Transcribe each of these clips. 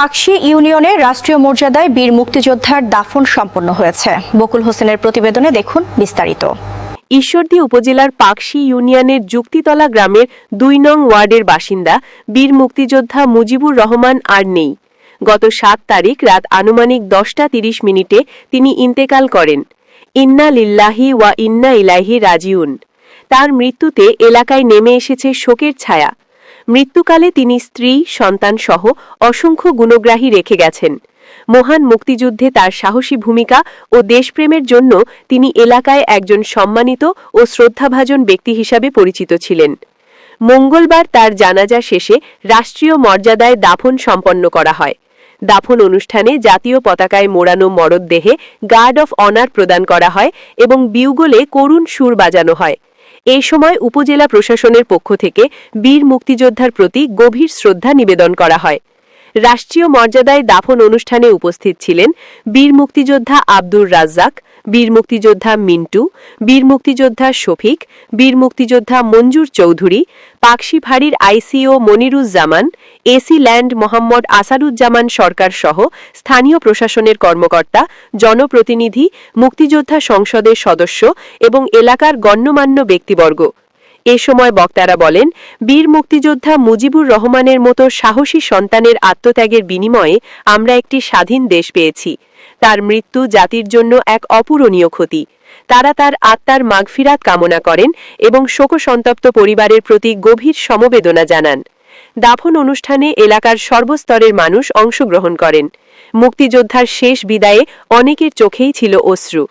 পাকশী ইউনিয়নে রাষ্ট্রীয় মর্যাদায় বীর মুক্তিযোদ্ধার দাফন সম্পন্ন হয়েছে। বকুল হোসেনের প্রতিবেদনে দেখুন বিস্তারিত। ঈশ্বরদী উপজেলার পাকশী ইউনিয়নের যুক্তিতলা গ্রামের ২ নং ওয়ার্ডের বাসিন্দা বীর মুক্তিযোদ্ধা মুজিবুর রহমান আর নেই। গত ৭ তারিখ রাত আনুমানিক ১০টা ৩০ মিনিটে তিনি ইন্তেকাল করেন। ইন্না লিল্লাহি ওয়া ইন্না ইলাইহি রাজিউন। তার মৃত্যুতে এলাকায় নেমে এসেছে শোকের ছায়া। মৃত্যুকালে তিনি স্ত্রী, সন্তান সহ অসংখ্য গুণগ্রাহী রেখে গেছেন। মহান মুক্তিযুদ্ধে তার সাহসী ভূমিকা ও দেশপ্রেমের জন্য তিনি এলাকায় একজন সম্মানিত ও শ্রদ্ধাভাজন ব্যক্তি হিসাবে পরিচিত ছিলেন। মঙ্গলবার তার জানাজা শেষে রাষ্ট্রীয় মর্যাদায় দাফন সম্পন্ন করা হয়। দাফন অনুষ্ঠানে জাতীয় পতাকায় মোড়ানো মরদেহে গার্ড অফ অনার প্রদান করা হয় এবং বিউগলে করুণ সুর বাজানো হয়। এই সময় উপজেলা প্রশাসনের পক্ষ থেকে বীর মুক্তিযোদ্ধার প্রতি গভীর শ্রদ্ধা নিবেদন করা হয়। রাষ্ট্রীয় মর্যাদায় দাফন অনুষ্ঠানে উপস্থিত ছিলেন বীর মুক্তিযোদ্ধা আব্দুর রাজ্জাক, বীর মুক্তিযোদ্ধা মিন্টু, বীর মুক্তিযোদ্ধা শফিক, বীর মুক্তিযোদ্ধা মঞ্জুর চৌধুরী, পাকশী ফাঁড়ির আইসিও মনিরুজ্জামান, এসি ল্যান্ড মোহাম্মদ আসাদুজ্জামান সরকার সহ স্থানীয় প্রশাসনের কর্মকর্তা, জনপ্রতিনিধি, মুক্তিযোদ্ধা সংসদের সদস্য এবং এলাকার গণ্যমান্য ব্যক্তিবর্গ। এ সময় বক্তারা বলেন, বীর মুক্তিযোদ্ধা মুজিবুর রহমানের মতো সাহসী সন্তানের আত্মত্যাগের বিনিময়ে আমরা একটি স্বাধীন দেশ পেয়েছি। তার মৃত্যু জাতির জন্য এক অপূরণীয় ক্ষতি। তারা তার আত্মার মাগফিরাত কামনা করেন এবং শোকসন্তপ্ত পরিবারের প্রতি গভীর সমবেদনা জানান। দাফন অনুষ্ঠানে এলাকার সর্বস্তরের মানুষ অংশগ্রহণ করেন। মুক্তিযোদ্ধার শেষ বিদায়ে অনেকের চোখেই ছিল অশ্রু।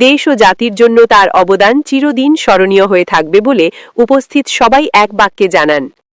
দেশ ও জাতির জন্য তার অবদান চিরদিন স্মরণীয় হয়ে থাকবে বলে উপস্থিত সবাই এক বাক্যে জানান।